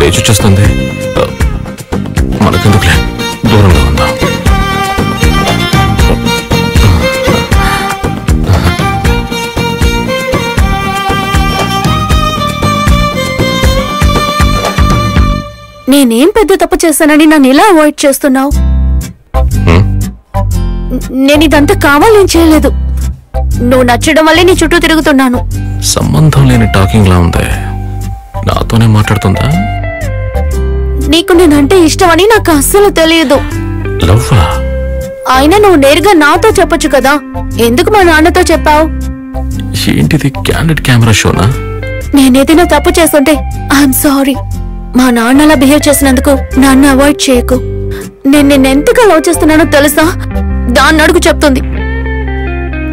లేచి వచ్చేస్తుంది. మనకెందుకులే, దూరంగా ఉందాం. నేనేం పెద్ద తప్పు చేశానని నన్ను ఇలా అవాయిడ్ చేస్తున్నావు? నేను ఇదంతా కావాలని చేయలేదు. నువ్వు నచ్చడం వల్లే నీ చుట్టూ తిరుగుతున్నాను. సంబంధం లేని టాకింగ్ లా ఉంది. నాతోనే మాట్లాడుతుందా? నీకు నేనంటే ఇష్టమని నాకు అస్సలు తెలియదు. లవ్వా? అయినా నువ్వు నేరుగా నాతో చెప్పొచ్చు కదా, ఎందుకు మా నాన్నతో చెప్పావు? ఏంటిది, క్యాండిడ్ కెమెరా షోనా? నేనేదైనా తప్పు చేస్తుంటే ఐఎమ్ సారీ. మా నాన్న అలా బిహేవ్ చేసినందుకు నన్ను అవాయిడ్ చేయకు. నేను నిన్నెంతగా లవ్ చేస్తున్నానో తెలుసా? దాన్ని అడుగు చెప్తుంది.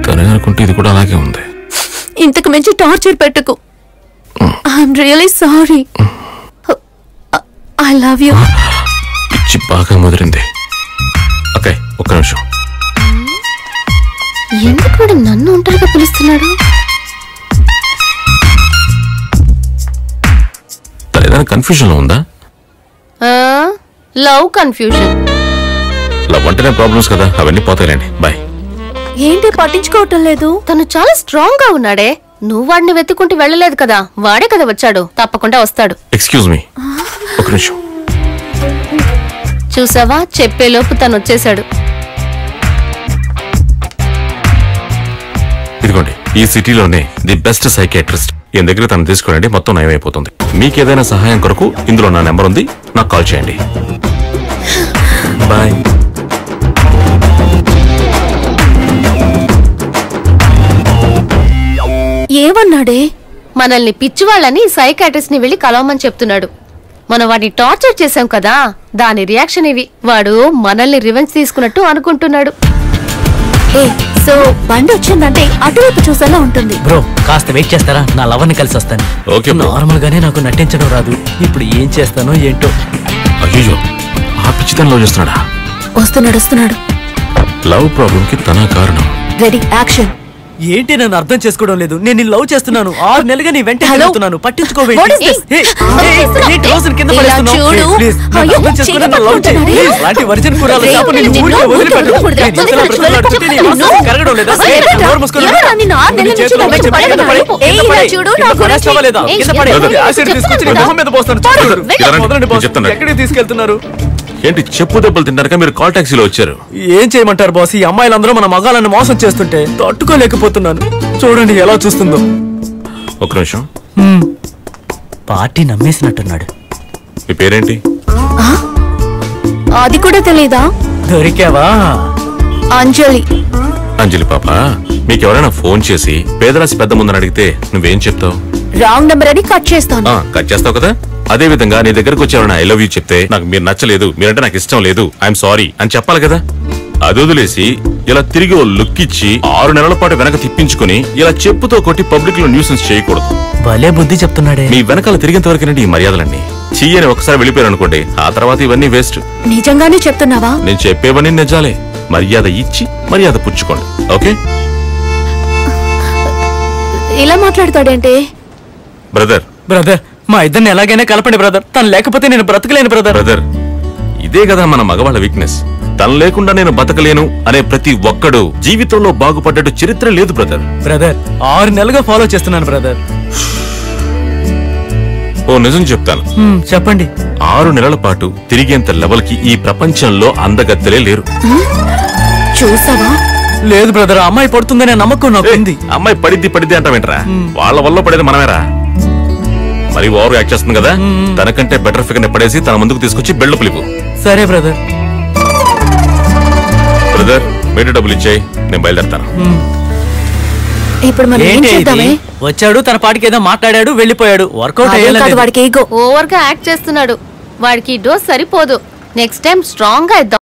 తనే అనుకుంటే ఇది కూడా అలాగే ఉంది. ఇంతకు మించి టార్చర్ పెట్టుకు. I'm really sorry. I love you. పిచ్చి బాగా ముదిరింది. ఓకే, ఒక్క నిమిషం. ఎందుకు కూడా నన్ను ఒంటరిగా పిలుస్తున్నాడు? ఏదైనా కన్ఫ్యూజన్ లో ఉందా? Love confusion. లవ్ అంటేనే ప్రాబ్లమ్స్ కదా, అవన్నీ పోతాయిలేండి. బాయ్. ఏంటి పట్టించుకోవటం లేదు? తను చాలా స్ట్రాంగ్ గా ఉన్నాడే. నువ్వు వాడిని వెతుక్కుంటూ వెళ్ళలేదు కదా, వాడే కదా వచ్చాడు. తప్పకుండా వస్తాడు. ఎక్స్క్యూజ్ మీ, ఒక నిమిషం. చూసావా, చెప్పేలోపు తను వచ్చేసాడు. ఇదిగోండి, ఈ సిటీలోనే ది బెస్ట్ సైకియాట్రిస్ట్. ఈయన దగ్గర తను తీసుకోండి, మొత్తం నయమైపోతుంది. మీకేదైనా సహాయం కొరకు ఇందులో నా నెంబర్ ఉంది, నాకు కాల్ చేయండి. బాయ్. ఏమన్నాడే? మనల్ని పిచ్చివాళ్ళని సైకాట్రిస్ట్ ని వెళ్లి కలవమని చెప్తున్నాడు. మనం వాడిని టార్చర్ చేశాం కదా, దాని రియాక్షన్ ఇవి. వాడు మనల్ని రివెంజ్ తీసుకున్నట్టు అనుకుంటున్నాడు. సో బండి వచ్చిందంటే అటువైపు చూసేలా ఉంటుంది. బ్రో, కాస్త వెయిట్ చేస్తారా? నా లవర్ ని కలిసి వస్తాను. ఓకే. నార్మల్ గానే నాకు నటించడం రాదు. ఇప్పుడు ఏం చేస్తానో ఏంటో. అయ్యో, ఆ పిచ్చితనం లవ్ చేస్తున్నాడా? వస్తున్నాడు. లవ్ ప్రాబ్లం కి తన కారణం. Ready, action. ఏంటి నన్ను అర్థం చేసుకోవడం లేదు? నేను లవ్ చేస్తున్నాను. 6 నెలలుగా నీ వెంట తిరుగుతున్నాను. పట్టించుకోవేంటి? వర్జిన్ కూడా ఎక్కడికి తీసుకెళ్తున్నారు? ఏంటి చెప్పు దెబ్బలు తిన్నాక మీరు కాల్ టాక్సీలో వచ్చారు? ఏం చేయమంటారు బాస్? ఈ అమ్మాయిలందరూ మన మగాళ్ళని మోసం చేస్తుంటే తట్టుకోలేకపోతున్నాను. చూడండి ఎలా చూస్తుందో. ఒక నిమిషం. పార్టీ నమ్మేసినట్టున్నాడు. మీ పేరేంటి? అది కూడా తెలీదా? దొరికావా? అంజలి. అంజలి పాప, మీకెవరైనా ఫోన్ చేసి పేదరాశి పెద్ద ముందని అడిగితే నువ్వేం చెప్తావు? రాంగ్ నెంబర్ అని కట్ చేస్తాను. కట్ చేస్తావు కదా. అదే విధంగా నీ దగ్గరకు వచ్చేవారైనా ఐ లవ్ యూ చెప్తే నాకు మీరు నచ్చలేదు, మీరంటే నాకు ఇష్టం లేదు, ఐఎమ్ సారీ అని చెప్పాలి కదా. అది వదిలేసి ఇలా తిరిగి ఓ లుక్ ఇచ్చి 6 నెలల పాటు వెనక తిప్పించుకుని ఇలా చెప్పుతో కొట్టి పబ్లిక్ లో న్యూసెన్స్ చేయకూడదు. భలే బుద్ధి చెప్తున్నాడే. మీ వెనకాల తిరిగేంత వరకేనండి ఈ మర్యాదలన్నీ. చెయ్యని ఒకసారి వెళ్ళిపోయారు అనుకోండి, ఆ తర్వాత ఇవన్నీ వేస్ట్. నిజంగానే చెప్తున్నావా? నేను చెప్పేవన్నీ నిజాలే. మర్యాద ఇచ్చి మర్యాద పుచ్చుకోండి, ఓకే? ఇలా మాట్లాడతాడేంటి? బ్రదర్ మా ఇద్దరిని ఎలాగైనా కలపండి బ్రదర్. తను లేకపోతే నేను బ్రతకలేను బ్రదర్. ఇదే కదా మన మగవాళ్ళ వీక్నెస్. తను లేకుండా నేను బతకలేను అనే ప్రతి ఒక్కడు జీవితంలో బాగుపడ్డట్టు చరిత్ర లేదు బ్రదర్. 6 నెలలుగా ఫాలో చేస్తున్నాను బ్రదర్. ఓ నిజం చెప్తాను. చెప్పండి. 6 నెలల పాటు తిరిగేంత లెవెల్ కి ఈ ప్రపంచంలో అందగత్తెలే లేరు. చూసావా? లేదు బ్రదర్, అమ్మాయి పడుతుందనే నమ్మకం నాకు ఉంది. అమ్మాయి పడిద్ది అంటావేంట్రా? వాళ్ళ వల్ల పడేది మనమేరా. మరి ఓవర్ యాక్ట్ చేస్తుంది కదా, తనకంటే బెటర్ ఫిగర్ ని పడేసి తన ముందుకు తీసుకొచ్చి బెల్ట్ పులిపు. సరే బ్రదర్. మీటర్ డబ్బులు ఇచ్చాయి, నేను బయలుదేరతాను. ఇప్పుడు మనం ఏం చేద్దామే? వచ్చాడు, తన పాటికి ఏదో మాట్లాడాడు, వెళ్ళిపోయాడు. వర్కౌట్ అయ్యేలా వాడికి ఓవర్ గా యాక్ట్ చేస్తున్నాడు. వాడికి డోస్ సరిపోదు. నెక్స్ట్ టైం స్ట్రాంగ్ గా ఇద్దాం.